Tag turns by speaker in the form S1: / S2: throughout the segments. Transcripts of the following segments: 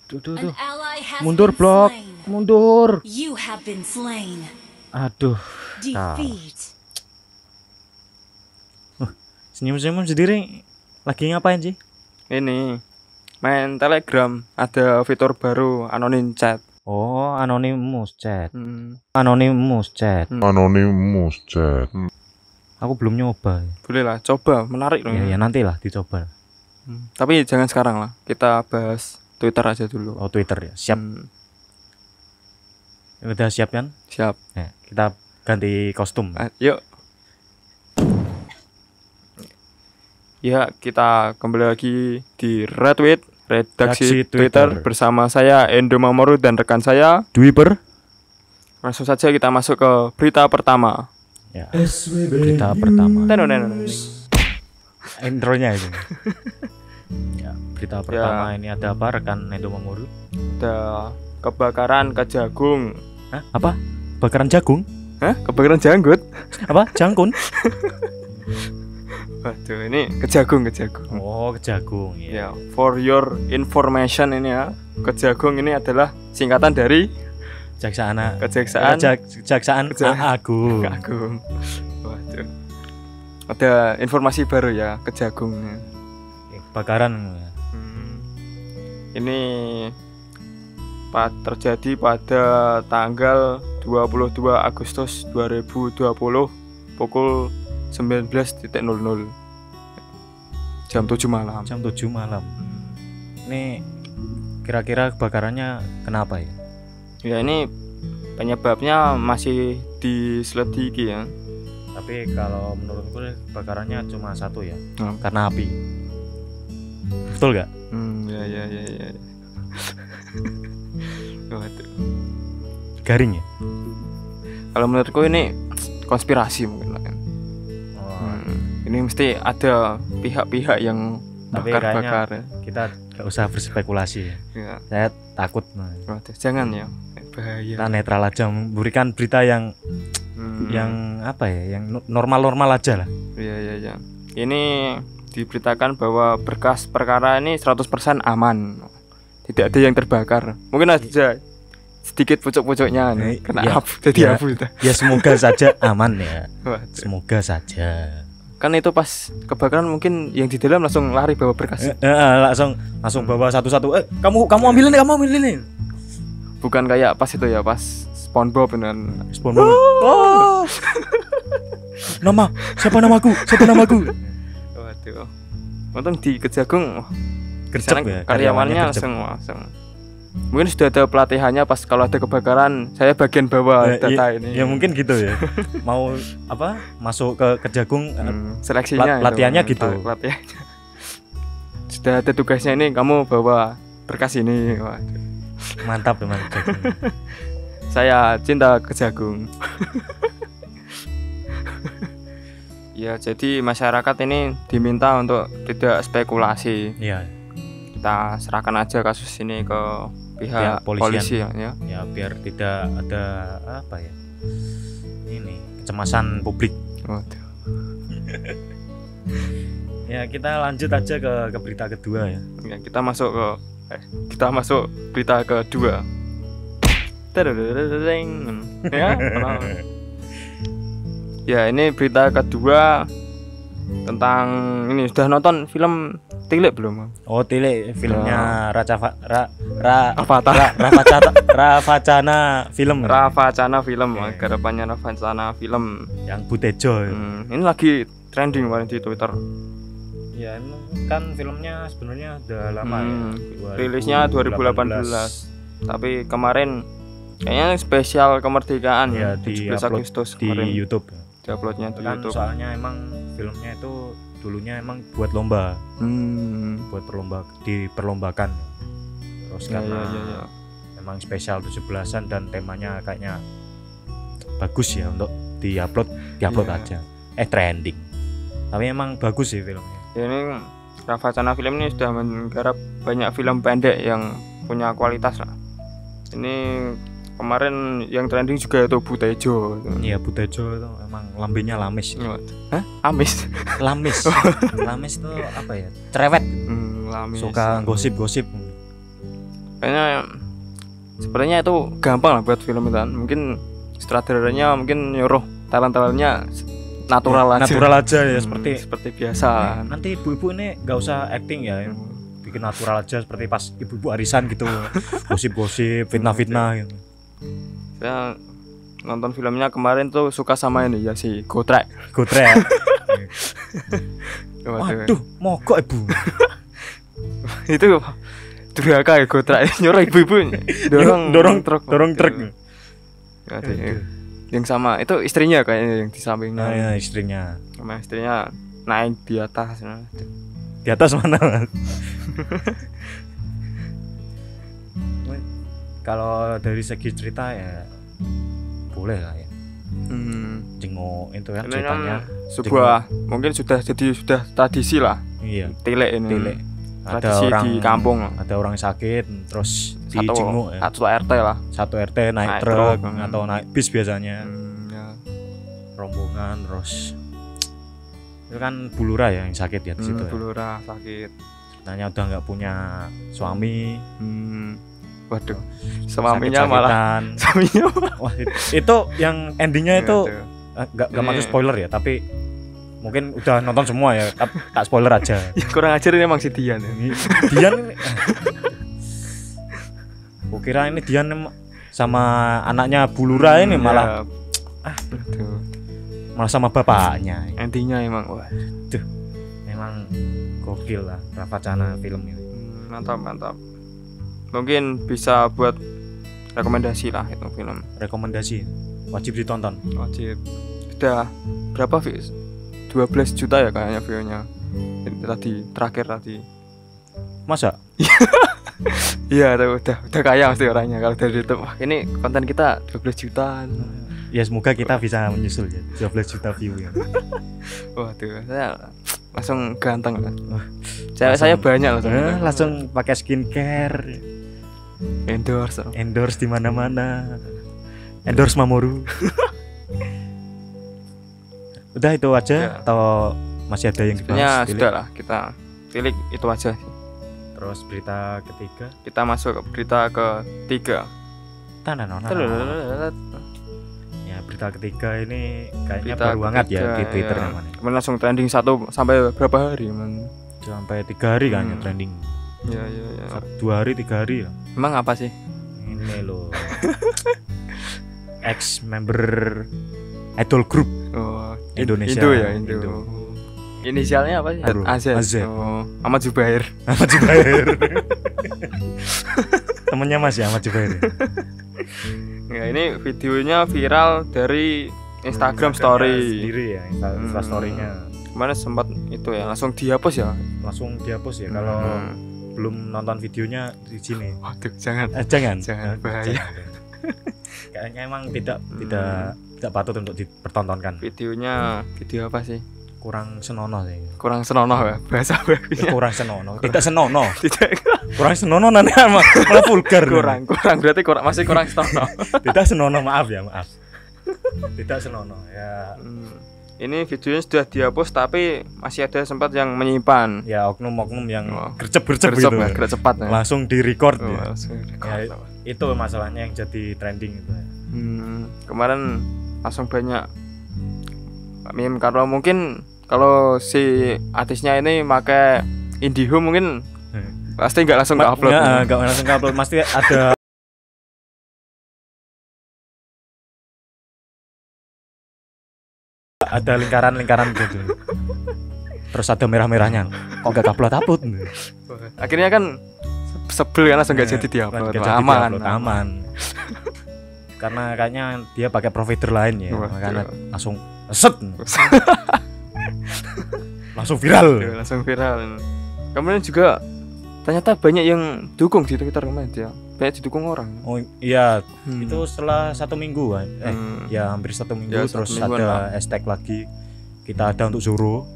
S1: Tuh. Mundur blok. Mundur. Aduh. Senyum-senyum sendiri. Lagi ngapain sih?
S2: Ini main Telegram, ada fitur baru anonim chat.
S1: Oh, anonymous chat.
S2: Hmm.
S1: Anonymous chat. Aku belum nyoba.
S2: Boleh lah, coba, menarik loh.
S1: Ya nantilah dicoba.
S2: Tapi jangan sekarang lah, kita bahas Twitter aja dulu.
S1: Oh, Twitter ya. Siap. Udah siap kan?
S2: Siap.
S1: Kita ganti kostum.
S2: Yuk. Ya, kita kembali lagi di Retweet, redaksi Twitter bersama saya Endo Mamoru dan rekan saya
S1: Dwiper.
S2: Langsung saja kita masuk ke berita pertama.
S1: Ya. Berita pertama. Intronya itu. Ya, berita pertama ini ada apa rekan Endo Mamoru?
S2: Ada kebakaran Kejagung.
S1: Hah? Apa? Kebakaran jagung?
S2: Hah? Kebakaran janggut?
S1: Apa? Jangkun?
S2: Waduh, ini Kejagung.
S1: Oh, Kejagung ya.
S2: Ya, for your information ini ya, Kejagung ini adalah singkatan dari Kejaksaan Agung. Waduh. Ada informasi baru ya, Kejagung.
S1: Kebakaran.
S2: Ini terjadi pada tanggal 22 Agustus 2020 pukul 19.00 jam 7 malam.
S1: Ini kira-kira kebakarannya kenapa ya?
S2: Ya, ini penyebabnya masih diselidiki ya.
S1: Tapi kalau menurutku kebakarannya cuma satu ya, karena api. Betul gak?
S2: Ya. Waduh.
S1: Garing ya? Kalau
S2: menurutku ini konspirasi mungkin. Ini mesti ada pihak-pihak yang bakar-bakar.
S1: Kita gak usah berspekulasi ya. Saya takut.
S2: Waduh, jangan ya, bahaya.
S1: Kita netral aja, memberikan berita yang apa ya, yang normal-normal aja lah.
S2: Iya. Ini diberitakan bahwa berkas perkara ini 100% aman. Tidak ada yang terbakar. Mungkin aja sedikit pucuk-pucuknya kena abu, jadi abu.
S1: Ya semoga saja aman ya. Semoga saja.
S2: Kan itu pas kebakaran mungkin yang di dalam langsung lari bawa berkas.
S1: Langsung bawa satu-satu. Kamu ambilin nih. Bukan
S2: kayak pas itu ya, pas SpongeBob dan
S1: SpongeBob. Siapa namaku?
S2: Waduh. Untung di Kejagung
S1: gercep ya,
S2: karyawannya langsung. Mungkin sudah ada pelatihannya pas kalau ada kebakaran saya bagian bawah data ini.
S1: Ya mungkin gitu ya. Mau apa? Masuk ke Kejagung
S2: seleksinya
S1: pelatihannya gitu.
S2: Pelatihannya. Sudah ada tugasnya ini, kamu bawa berkas ini. Waduh.
S1: Mantap teman Kejagung.
S2: Saya cinta Kejagung. Ya, jadi masyarakat ini diminta untuk tidak spekulasi.
S1: Iya. Kita
S2: serahkan aja kasus ini ke pihak polisi ya.
S1: Ya, biar tidak ada apa ya, ini kecemasan publik.
S2: Waduh.
S1: Ya, kita lanjut aja ke berita kedua ya.
S2: Ya, kita masuk berita kedua. Ya, ini berita kedua tentang ini. Sudah nonton film Tilik belum?
S1: Oh, Tilik filmnya
S2: Ravacana film.
S1: Okay.
S2: Garapannya Ravacana film
S1: yang Butejo.
S2: Ini lagi trending kemarin di Twitter.
S1: Ya, ini kan filmnya sebenarnya udah lama ya.
S2: Rilisnya 2018. Tapi kemarin kayaknya spesial kemerdekaan
S1: ya,
S2: 17 Agustus
S1: di
S2: kemarin.
S1: YouTube.
S2: Diuploadnya di
S1: kan
S2: YouTube.
S1: Soalnya emang filmnya itu dulunya emang buat lomba. Buat diperlombakan. Terus karena emang spesial 17-an dan temanya kayaknya bagus ya untuk diupload aja. Trending. Tapi emang bagus sih filmnya.
S2: Ya, ini Ravacana film ini sudah menggarap banyak film pendek yang punya kualitas lah. Ini kemarin yang trending juga itu Butejo.
S1: Iya, Butejo itu emang lambenya lamis.
S2: Hah? Amis?
S1: Lamis. Lamis itu apa ya? Cerewet.
S2: Lamis.
S1: Suka gosip-gosip.
S2: Kayaknya sebenarnya itu gampang lah buat film itu kan. Mungkin sutradaranya mungkin nyuruh talent-talentnya natural aja
S1: ya,
S2: seperti biasa.
S1: Nanti ibu-ibu ini nggak usah acting ya, bikin natural aja seperti pas ibu-ibu arisan gitu. Gosip-gosip, fitnah-fitnah gitu.
S2: Saya nonton filmnya kemarin tuh suka sama ini ya, si Gotrek.
S1: Waduh, mogok ibu.
S2: Itu durhaka ya Gotrek, nyuruh ibu-ibu dorong truk. Yang sama itu istrinya kayaknya yang di sampingnya.
S1: Ya, istrinya.
S2: Sama istrinya naik di atas.
S1: Di atas mana? Kalau dari segi cerita ya boleh lah ya. Jenguk itu kan ceritanya
S2: sebuah mungkin sudah tradisi lah.
S1: Iya.
S2: Tilek ini.
S1: Tilek.
S2: Tradisi di kampung.
S1: Ada orang sakit terus dijenguk ya.
S2: Satu RT lah.
S1: Satu RT naik truk atau naik bis biasanya. Ya. Rombongan terus itu kan bulura ya yang sakit ya di situ.
S2: Bulura sakit.
S1: Ceritanya udah nggak punya suami.
S2: Waduh, suaminya malah.
S1: Wah, itu yang endingnya itu nggak masuk spoiler ya, tapi mungkin udah nonton semua ya, tak spoiler aja.
S2: Ya, kurang ajar ini emang si Dian.
S1: Dian ini. Kukira ini Dian sama anaknya bulura ini malah malah sama bapaknya.
S2: Endingnya emang
S1: memang gokil lah Ravachana film ini.
S2: Mantap. Mungkin bisa buat rekomendasi lah itu film.
S1: Rekomendasi, wajib ditonton.
S2: Wajib. Sudah berapa views? 12 juta ya kayaknya view-nya. Terakhir tadi.
S1: Masa?
S2: Iya, udah kaya mesti orangnya kalau dari YouTube. Wah, ini konten kita 12 jutaan.
S1: Ya semoga kita bisa menyusul ya 12 juta view ya.
S2: Waduh, saya langsung ganteng lah. Saya banyak
S1: langsung pakai skincare. Endorse di mana-mana. Endorse Mamoru. Udah itu aja atau masih ada yang dibahas?
S2: Sudah lah, kita pilih itu aja.
S1: Terus berita ketiga.
S2: Kita masuk ke berita ketiga.
S1: Ya, berita ketiga ini kayaknya baru banget ya di Twitter namanya.
S2: Kemudian langsung trending 1 sampai berapa hari,
S1: Sampai 3 hari kan trending.
S2: Ya.
S1: 2 hari 3 hari ya.
S2: Emang apa sih?
S1: Ini loh. Ex member idol group Indonesia.
S2: Indo. Inisialnya apa sih? AZ. Ahmad Zubair.
S1: Temennya Mas ya, Ahmad Zubair.
S2: Ya, ini videonya viral dari Instagram story
S1: sendiri ya, Instagram story-nya.
S2: Kemarin sempat itu ya, langsung dihapus ya.
S1: Kalau belum nonton videonya di sini.
S2: Waduh, jangan bahaya.
S1: Kayaknya emang tidak patut untuk dipertontonkan.
S2: Videonya video apa sih?
S1: Kurang senonoh sih.
S2: Kurang senonoh ya bahasa bagusnya.
S1: Kurang senonoh. Tidak senonoh. Kurang senonoh nanti malah vulgar.
S2: Kurang berarti masih kurang senonoh.
S1: Tidak senonoh, maaf. Tidak senonoh ya.
S2: Ini videonya sudah dihapus tapi masih ada sempat yang menyimpan.
S1: Ya, oknum-oknum yang gercep gitu.
S2: Gerak cepat ya.
S1: Langsung di-record ya.
S2: Ya,
S1: itu masalahnya yang jadi trending itu ya.
S2: Kemarin langsung banyak meme karena mungkin kalau si artisnya ini pakai IndiHome mungkin pasti nggak langsung upload.
S1: Nggak langsung upload, pasti ada lingkaran gitu. Terus ada merah-merahnya. Kok nggak upload?
S2: Akhirnya kan sebel kan langsung nggak jadi diupload.
S1: Aman. Karena kayaknya dia pakai provider lain ya. Makanya langsung langsung viral. Kemudian juga ternyata banyak yang dukung di Twitter kemarin ya. Banyak didukung orang. Oh iya, itu setelah 1 minggu kan. Ya hampir 1 minggu ya, terus ada hashtag lagi. Kita ada untuk Zoro.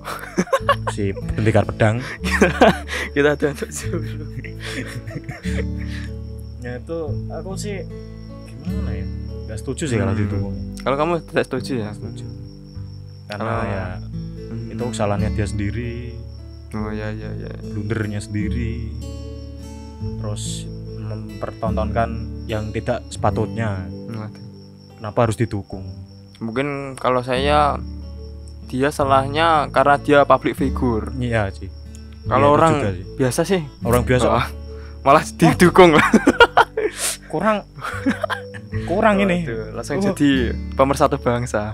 S1: Si pendekar pedang.
S2: Kita ada untuk Zoro.
S1: Ya itu aku sih gimana ya? Gak setuju sih kalau didukung.
S2: Kalau kamu tidak setuju ya?
S1: Setuju. Karena ya itu kesalahannya dia sendiri.
S2: Oh ya.
S1: Blundernya sendiri. Terus mempertontonkan yang tidak sepatutnya. Kenapa harus didukung?
S2: Mungkin kalau saya dia salahnya karena dia public figure.
S1: Iya sih.
S2: Kalau orang biasa sih,
S1: orang biasa
S2: malah didukung lah.
S1: kurang ini.
S2: Langsung jadi pemersatu bangsa.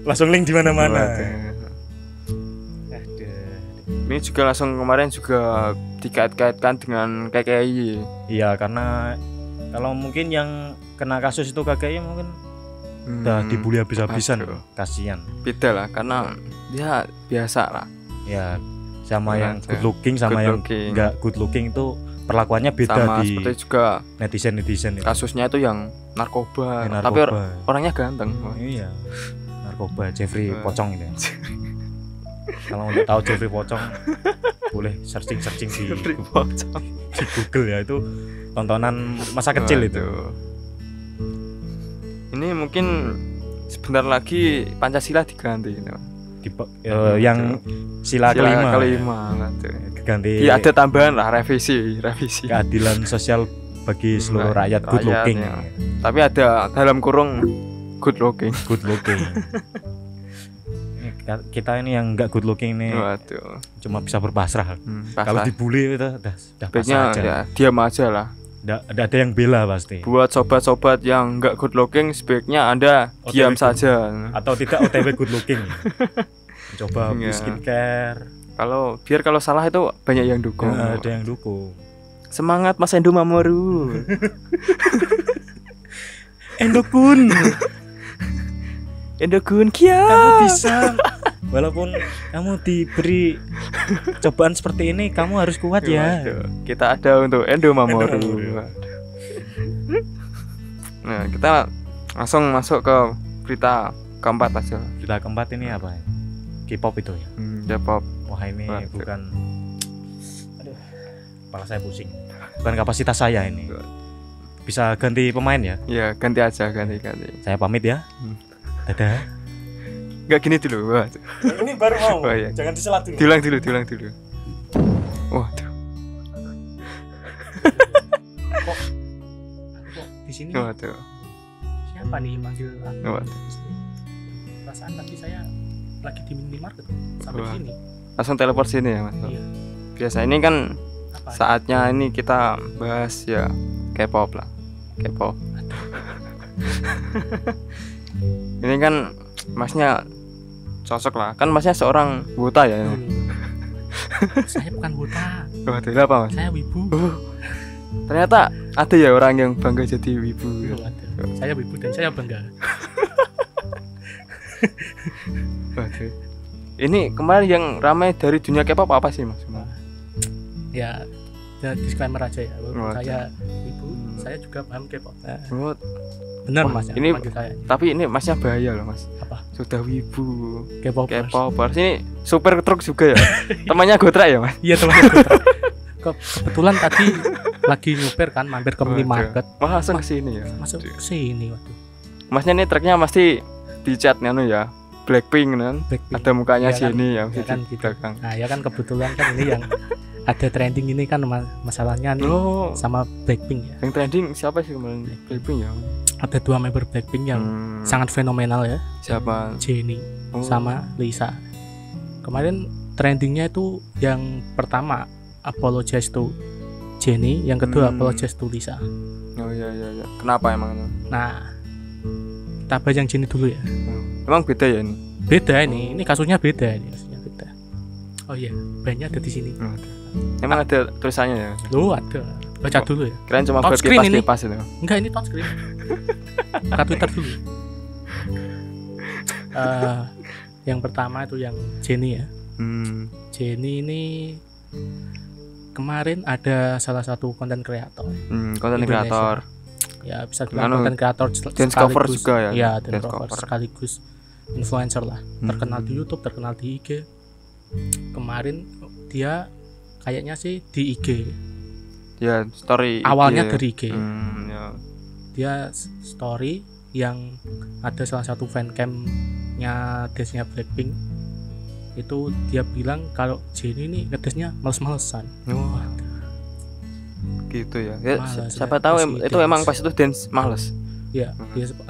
S1: Langsung link di mana-mana.
S2: Ini juga langsung kemarin juga dikait-kaitkan dengan KKI.
S1: Iya, karena kalau mungkin yang kena kasus itu KKI mungkin udah dibully habis-habisan. Kasihan. Beda
S2: lah, karena dia biasa lah.
S1: Ya, sama yang good looking sama yang enggak good looking itu perlakuannya beda sama, di
S2: seperti juga
S1: netizen itu.
S2: Kasusnya itu yang narkoba. Tapi orangnya ganteng.
S1: Iya. Narkoba Jeffrey Pocong ini. Kalau udah tahu Jeffrey Pocong boleh searching di Google ya, itu tontonan masa kecil itu. Ini mungkin sebentar lagi Pancasila diganti yang sila kelima
S2: ganti. Ada tambahan lah, revisi
S1: keadilan sosial bagi seluruh rakyat good looking ya.
S2: Tapi ada dalam kurung good looking.
S1: Kita ini yang enggak good looking nih.
S2: Waduh.
S1: Cuma bisa berpasrah. Kalau dibully itu udah pasrah aja.
S2: Ya, diam aja lah.
S1: Nggak ada yang bela pasti.
S2: Buat sobat-sobat yang enggak good looking, sebaiknya Anda diam saja.
S1: Atau tidak OTW good looking. Coba skincare.
S2: Kalau salah itu banyak yang dukung.
S1: Ada yang dukung.
S2: Semangat Mas Endo Mamoru.
S1: Endokun.
S2: Endokun Kia.
S1: Kamu bisa. Walaupun kamu diberi cobaan seperti ini, kamu harus kuat ya.
S2: Kita ada untuk Endo Mamoru. Nah, kita langsung masuk ke berita keempat aja.
S1: Berita keempat ini apa ya? K-pop itu ya.
S2: K-pop.
S1: Wah, ini bukan. Aduh, kepala saya pusing. Bukan kapasitas saya ini. Bisa ganti pemain ya?
S2: Iya, ganti aja, ganti.
S1: Saya pamit ya. Dadah.
S2: Enggak gini dulu. Waduh.
S1: Ini baru mau.
S2: Oh, iya.
S1: Jangan diselat dulu.
S2: Diulang dulu. Waduh.
S1: Kok di sini?
S2: Waduh.
S3: Siapa nih manggil aku?
S2: Waduh.
S3: Perasaan tadi saya lagi di minimarket sampai sini.
S2: Langsung teleport sini ya, Mas.
S3: Iya.
S2: Biasa ini kan
S3: apa?
S2: Saatnya ini kita bahas ya K-pop lah. K-pop. Ini kan Masnya cocok lah. Kan Masnya seorang buta ya.
S3: Saya bukan buta.
S2: Waduh, apa Mas?
S3: Saya wibu.
S2: Ternyata ada ya orang yang bangga jadi wibu.
S3: Saya wibu dan saya bangga.
S2: Waduh. Ini kemarin yang ramai dari dunia K-pop apa sih Mas?
S3: Ya disclaimer aja ya. Saya wibu, saya juga paham K-pop. Benar Mas.
S2: Ini saya. Tapi ini Masnya bahaya loh Mas.
S3: Apa?
S2: Sudah wibu,
S3: K-popers.
S2: Ini super truk juga ya. Temannya Gotra ya Mas?
S3: Iya, temannya Gotra. Kebetulan tadi lagi nyupir kan, mampir ke minimarket.
S2: Langsung ke sini ya.
S3: Masuk ke sini waktu.
S2: Masnya ini truknya pasti dicat ya. Blackpink kan. Ada mukanya ya sini kan, ya kan di belakang.
S3: Nah, ya kan kebetulan kan ini yang ada trending ini kan masalahnya nih sama Blackpink ya.
S2: Yang trending siapa sih kemarin? Blackpink ya.
S3: Ada 2 member Blackpink yang sangat fenomenal ya.
S2: Siapa?
S3: Jennie sama Lisa. Kemarin trendingnya itu yang pertama Apologize to Jennie, yang kedua Apologize to Lisa.
S2: Oh iya. Kenapa emang?
S3: Nah, kita bahas yang Jennie dulu ya.
S2: Emang beda ya ini?
S3: Beda ini kasusnya beda ini. Oh iya, bandnya ada di sini.
S2: Emang ada tulisannya ya?
S3: Loh, ada. Baca dulu ya.
S2: Keren cuma buat kipas itu.
S3: Enggak, ini touchscreen. Buka Twitter dulu. Yang pertama itu yang Jennie ya. Jennie ini kemarin ada salah satu konten kreator.
S2: Konten kreator.
S3: Ya bisa bilang konten kreator
S2: dance cover juga ya.
S3: Iya, dance cover sekaligus influencer lah. Terkenal di YouTube, terkenal di IG. Kemarin dia kayaknya sih di IG.
S2: Ya, story
S3: awalnya IG. Dari IG.
S2: Ya.
S3: Dia story yang ada salah satu fancam-nya dance-nya Blackpink. Itu dia bilang kalau Jennie ini ngedance-nya males-malesan.
S2: gitu ya. Ya
S3: Males,
S2: siapa tahu itu
S3: dance.
S2: emang pas itu dance males.
S3: Ya,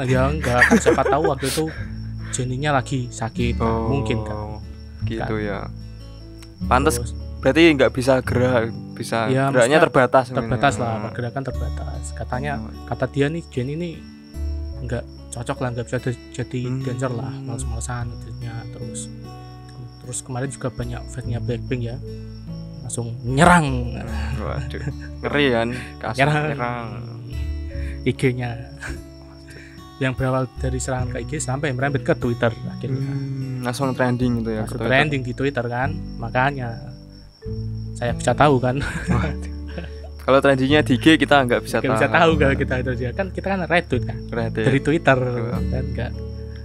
S3: ya enggak kan, siapa tahu waktu itu Jenny-nya lagi sakit, mungkin kan.
S2: Gitu
S3: kan.
S2: ya. Pantes
S3: Terus,
S2: berarti nggak bisa gerak,
S3: ya,
S2: geraknya terbatas.
S3: Terbatas lah, pergerakan terbatas. Katanya, kata dia nih Jenny ini enggak cocok lah, enggak bisa jadi dancer lah, males-malesan jadinya. Terus kemarin juga banyak fansnya Blackpink ya, langsung nyerang.
S2: Waduh, ngeri kan, nyerang.
S3: IG-nya yang berawal dari serangan ke IG sampai merembet ke Twitter akhirnya.
S2: Langsung trending gitu ya.
S3: Langsung trending di Twitter kan, makanya saya bisa tahu kan.
S2: Kalau trendingnya di IG kita nggak bisa tahu.
S3: Bisa tahu kalau kita itu dia kan, kita kan retweet kan dari Twitter kan,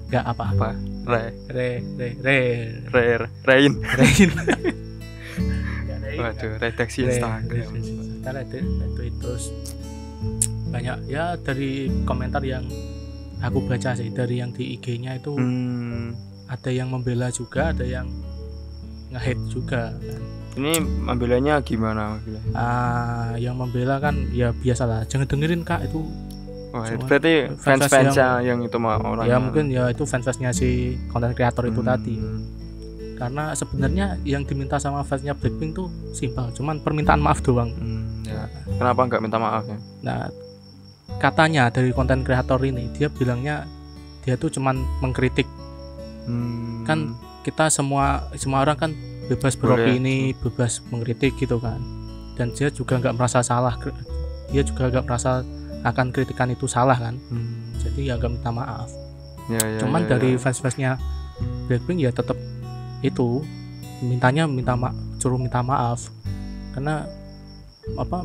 S3: nggak apa-apa.
S2: Rain.
S3: Waduh,
S2: redaksi Instagram.
S3: Kita retweet terus banyak ya, dari komentar yang aku baca sih, dari yang di IG-nya itu ada yang membela juga, ada yang nge-hate juga kan.
S2: Ini membelanya gimana?
S3: Yang membela kan ya biasalah, jangan dengerin kak itu.
S2: Berarti fans-fansnya yang itu mah orang.
S3: Ya mungkin ya itu fans-fansnya si konten kreator itu tadi. Karena sebenarnya yang diminta sama fansnya Blackpink tuh simpel, cuman permintaan maaf doang.
S2: Ya. Kenapa nggak minta maaf ya?
S3: Nah, katanya dari konten kreator ini, dia bilangnya dia tuh cuman mengkritik. Kan kita semua orang kan bebas beropini, bebas mengkritik gitu kan. Dan dia juga nggak merasa salah, dia juga nggak merasa akan kritikan itu salah kan. Jadi ya nggak minta maaf. Cuman dari fans-fansnya Blackpink ya tetap itu suruh minta maaf, karena apa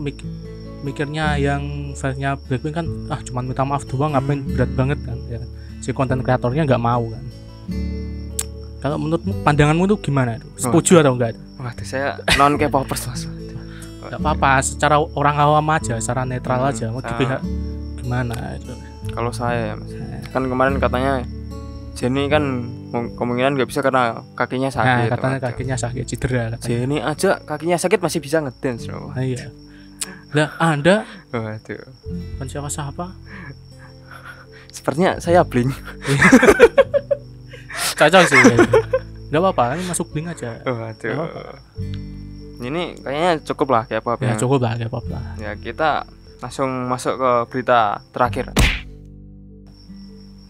S3: mikirnya yang fansnya Blackpink kan cuman minta maaf doang, ngapain berat banget kan ya. Si konten kreatornya nggak mau kan. Kalau menurutmu, pandanganmu tuh gimana? Setuju atau enggak?
S2: Waduh, saya non K-popers mas.
S3: Nggak apa-apa, secara orang awam aja, secara netral aja. Mau di pihak gimana itu?
S2: Kalau saya ya mas, kan kemarin katanya Jenny kan kemungkinan nggak bisa karena kakinya sakit.
S3: Nah, katanya kakinya sakit, cedera katanya.
S2: Jenny aja kakinya sakit masih bisa ngedance loh.
S3: Iya. Lah Anda?
S2: Waduh.
S3: Kan siapa?
S2: Sepertinya saya Blink.
S3: Cocok sih. Enggak apa-apa, ini masuk Blink aja.
S2: Waduh. Ini kayaknya cukup lah kayak apa
S3: ya. Cukup lah kayak apa.
S2: Ya, kita langsung masuk ke berita terakhir.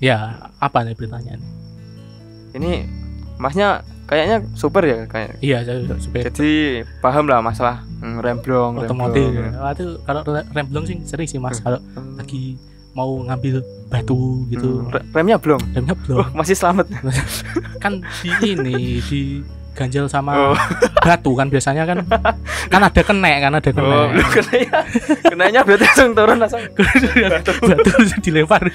S3: Ya, apa nih beritanya nih?
S2: Ini masnya kayaknya super ya kayak.
S3: Iya, super.
S2: Jadi paham lah masalah remblong,
S3: otomotif. Itu kalau remblong sih sering sih mas, kalau lagi mau ngambil batu gitu.
S2: Remnya blong. Masih selamat.
S3: Kan di ganjel sama batu kan biasanya kan ada kenek.
S2: Keneknya berarti langsung turun
S3: batu dilempar.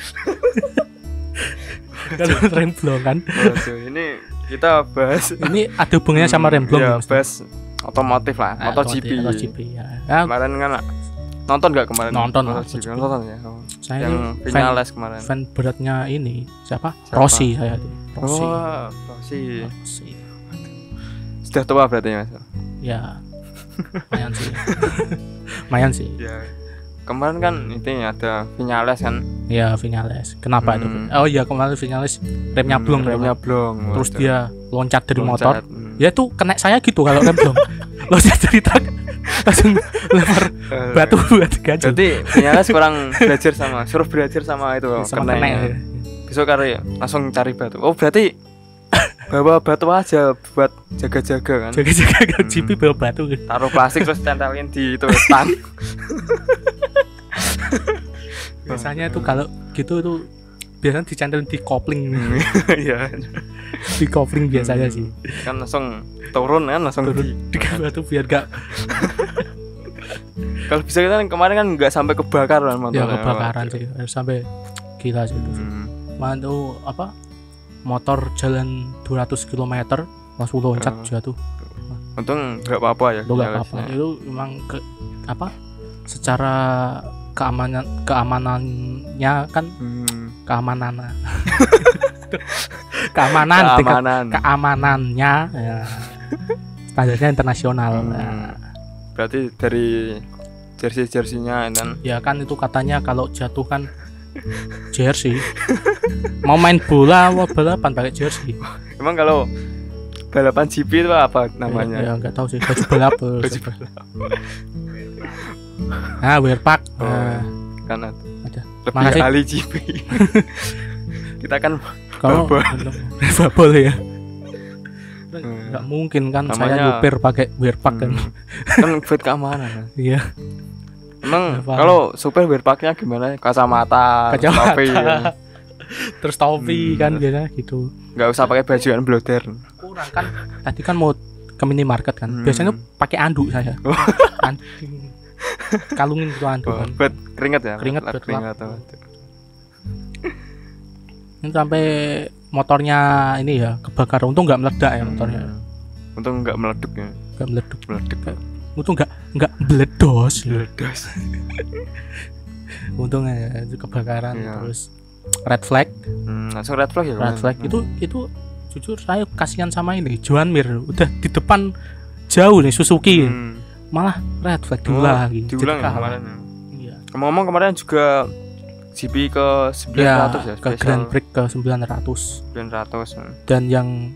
S3: Kalau remblong kan.
S2: Ini kita bahas.
S3: Ini ada hubungannya sama remblong.
S2: Ya, bahas otomotif lah, MotoGP ya. Kemarin kan nonton nggak kemarin?
S3: Nonton
S2: ya.
S3: Saya
S2: yang Vinales kemarin.
S3: Fan beratnya ini siapa? Rossi saya tuh.
S2: Rossi. Sudah tua berarti mas?
S3: Ya, lumayan sih.
S2: Ya. Kemarin kan itu ada Vinales kan?
S3: Ya Vinales. Kenapa itu? Oh iya, kemarin Vinales remnya blong. Terus dia loncat dari motor. Ya itu kena saya gitu kalau rem blong. Loncat dari truk langsung lempar batu buat ganjel.
S2: Jadi Vinales kurang suruh belajar sama itu
S3: kenek.
S2: Besok kali langsung cari batu. Oh berarti bawa batu aja buat jaga-jaga kan?
S3: Jaga-jaga GP bawa batu.
S2: Taruh plastik terus tempelin di itu stang.
S3: Biasanya itu kalau gitu tuh biasanya dicantelin di kopling.
S2: Iya.
S3: Di kopling biasanya sih.
S2: Kan langsung turun
S3: di batu biar gak.
S2: Kalau bisa kita kemarin kan nggak sampai kebakaran motornya.
S3: Ya kebakaran sih, sampai gila sih itu. Mantu apa? Motor jalan 200 km langsung loncat jatuh.
S2: Untung nggak apa-apa ya.
S3: Nggak apa-apa. Itu memang secara keamanannya kan keamanannya ya, standarnya internasional.
S2: Berarti dari jersey-jersinya kan.
S3: Ya kan itu katanya kalau jatuh kan jersey. Mau main bola mau balapan pakai jersey.
S2: Emang kalau balapan GP itu apa namanya?
S3: Ya enggak tahu sih, baju balap. Nah, wear pack.
S2: Kan
S3: ada.
S2: Lebih ahli GP. Kita kan
S3: kalau boleh ya. Enggak mungkin kan namanya, saya nyupir pakai wear pack kan.
S2: Kan buat keamanan.
S3: Iya.
S2: Emang kalau supir wear packnya gimana? Kacamata. Topi, ya.
S3: Terus topi kan biasanya gitu.
S2: Enggak usah pakai baju yang bloder.
S3: Kurang kan. Tadi kan mau ke minimarket kan. Biasanya pakai anduk saya. Anduk. Kalungin gitu anduk kan.
S2: Buat keringat ya.
S3: Keringat. Ini sampai motornya ini ya kebakar. Untung nggak meledak ya motornya.
S2: Untung nggak meleduk ya.
S3: Nggak meleduk. Untung
S2: meledos.
S3: nggak meledos. Untungnya ya, itu kebakaran terus red flag.
S2: Langsung red flag ya.
S3: Red flag itu jujur saya kasihan sama ini Joan Mir. Udah di depan jauh nih Suzuki. Malah red flag
S2: diulang kemarin. Iya. Ngomong kemarin juga GP ke 900 ya,
S3: ke Grand Prix ke 900. Dan yang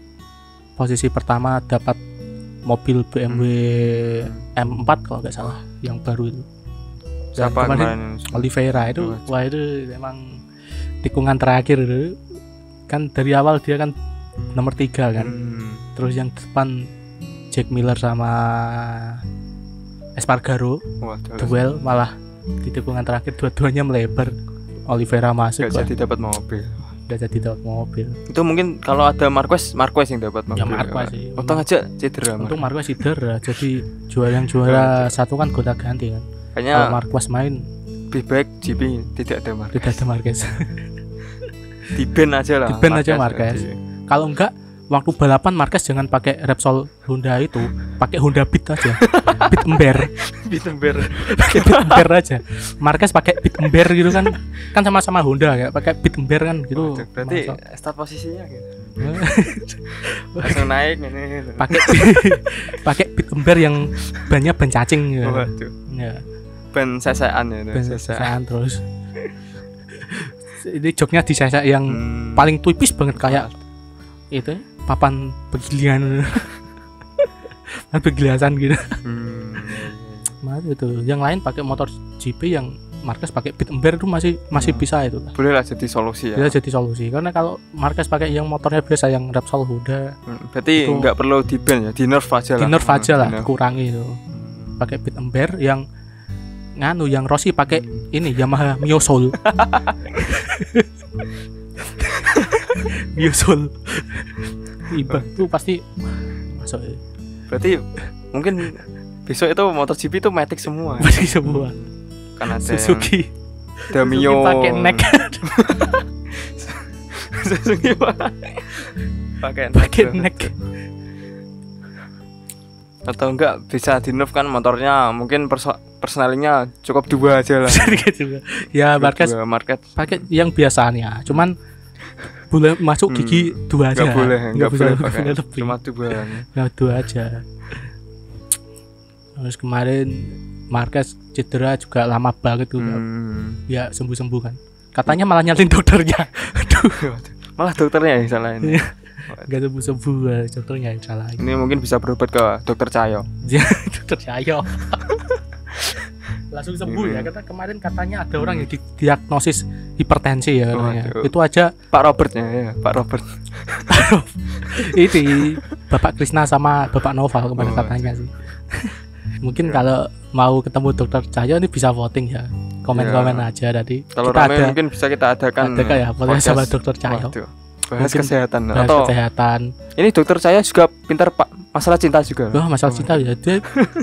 S3: posisi pertama dapat mobil BMW M4 kalau nggak salah yang baru itu.
S2: Siapa kemarin?
S3: Oliveira itu. Wah itu memang tikungan terakhir itu. Kan dari awal dia kan nomor 3 kan. Terus yang depan Jack Miller sama Espargaro duel, malah di tikungan terakhir dua-duanya melebar. Oliveira masuk
S2: gak jadi dapat mobil.
S3: Itu
S2: mungkin kalau ada Marquez yang dapat mobil.
S3: Ya Marquez sih.
S2: Untung aja cedera.
S3: Untung Marquez cedera. Jadi juara satu kan gonta ganti kan.
S2: Kayaknya
S3: kalau Marquez main
S2: lebih baik GP tidak ada Marquez. Di-ban aja lah.
S3: Di-ban aja Marquez. Kalau enggak waktu balapan Marquez jangan pakai Repsol Honda itu, pakai Honda Beat aja. Beat Ember. Pakai Beat Ember aja. Marquez pakai Beat Ember gitu kan. Kan sama-sama Honda ya, pakai Beat Ember kan gitu.
S2: Berarti start posisinya gitu. Langsung naik ini.
S3: Pakai Beat Ember yang bannya ban cacing ya. Ya.
S2: Ban sesean ya.
S3: Ban sesean terus. Ini joknya disesek yang paling tipis banget kayak itu papan pegilian. Pegiliasan gitu. Itu yang lain pakai motor GP, yang Marquez pakai Beat Ember itu masih bisa itu.
S2: Boleh lah jadi solusi ya.
S3: Bisa jadi solusi karena kalau Marquez pakai yang motornya biasa yang Repsol Honda.
S2: Berarti nggak perlu di-ban ya, di-nerf aja lah.
S3: Di-nerf aja lah, dikurangi itu. Pakai Beat Ember yang yang Rossi pakai ini Yamaha Mio Soul. Mio Soul. Iba tuh pasti masuk.
S2: Berarti mungkin besok itu motor GP itu Matic semua.
S3: Matic semua.
S2: Kan ada
S3: Suzuki.
S2: Ada Mio
S3: pakai neck.
S2: Suzuki pakai neck. Atau enggak bisa di-nerf kan motornya, mungkin personalnya cukup 2 aja lah.
S3: Ya Marquez pakai yang biasanya, cuman boleh masuk gigi 2 aja.
S2: Enggak boleh pakai cuma 2.
S3: Ya 2 aja. Terus kemarin Marquez cedera juga lama banget tuh. Ya sembuh-sembuh kan. Katanya malah nyalain dokternya. Aduh.
S2: Malah dokternya yang salah ini.
S3: Gak sembuh-sembuh, dokternya yang salah.
S2: Ini mungkin bisa berobat ke dokter Cahyo.
S3: Dokter Cahyo. Langsung sembuh ya. Kemarin katanya ada orang yang didiagnosis hipertensi ya katanya. Itu aja
S2: Pak Robertnya ya, Pak Robert.
S3: Ini Bapak Krisna sama Bapak Noval kemarin katanya sih. Mungkin kalau mau ketemu dokter Cahyo ini bisa voting ya. Komen-komen aja tadi.
S2: Kalau ramai mungkin bisa kita adakan.
S3: Ada ya, boleh sama dokter Cahyo.
S2: Bahas kesehatan
S3: atau kesehatan.
S2: Ini dokter saya juga pintar Pak masalah cinta juga.
S3: Masalah cinta ya. Dia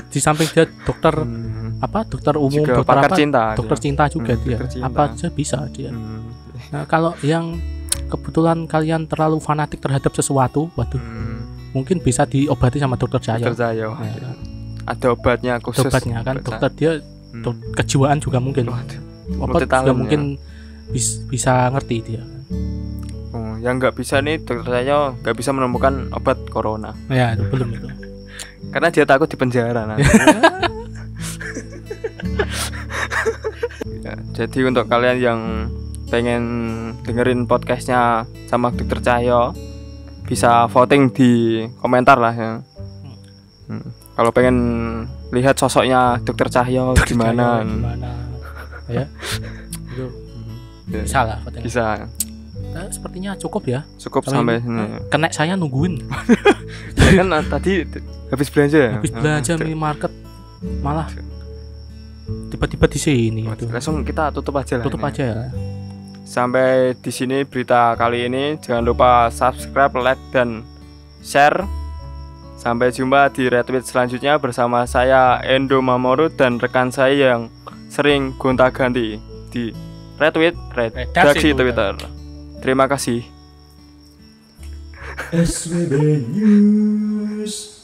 S3: di samping dia dokter dokter umum,
S2: juga
S3: dokter
S2: pakar cinta.
S3: Dokter cinta juga dia. Apa aja bisa dia. Nah, kalau yang kebetulan kalian terlalu fanatik terhadap sesuatu, mungkin bisa diobati sama dokter Cahyo.
S2: Dokter Cahyo. Ya. Ada obatnya khusus.
S3: Obatnya kan dokter dia kejiwaan juga mungkin. Obat juga mungkin bisa ngerti dia.
S2: Yang nggak bisa nih dokter saya nggak bisa menemukan obat corona.
S3: Ya itu belum itu.
S2: Karena dia takut di penjara nanti. Ya, jadi untuk kalian yang pengen dengerin podcastnya sama Dokter Cahyo bisa voting di komentar lah ya. Kalau pengen lihat sosoknya Dokter Cahyo gimana
S3: ya itu bisa lah voting.
S2: Bisa.
S3: Sepertinya cukup ya.
S2: Cukup sampai sini.
S3: Kena saya nungguin.
S2: Ya kan tadi habis belanja ya.
S3: Habis belanja minimarket malah tiba-tiba di sini.
S2: Langsung kita tutup aja lah.
S3: Tutup aja ya.
S2: Sampai di sini berita kali ini. Jangan lupa subscribe, like, dan share. Sampai jumpa di retweet selanjutnya bersama saya Endo Mamoru dan rekan saya yang sering gonta-ganti di retweet redaksi Twitter. Terima kasih.
S1: SWB News.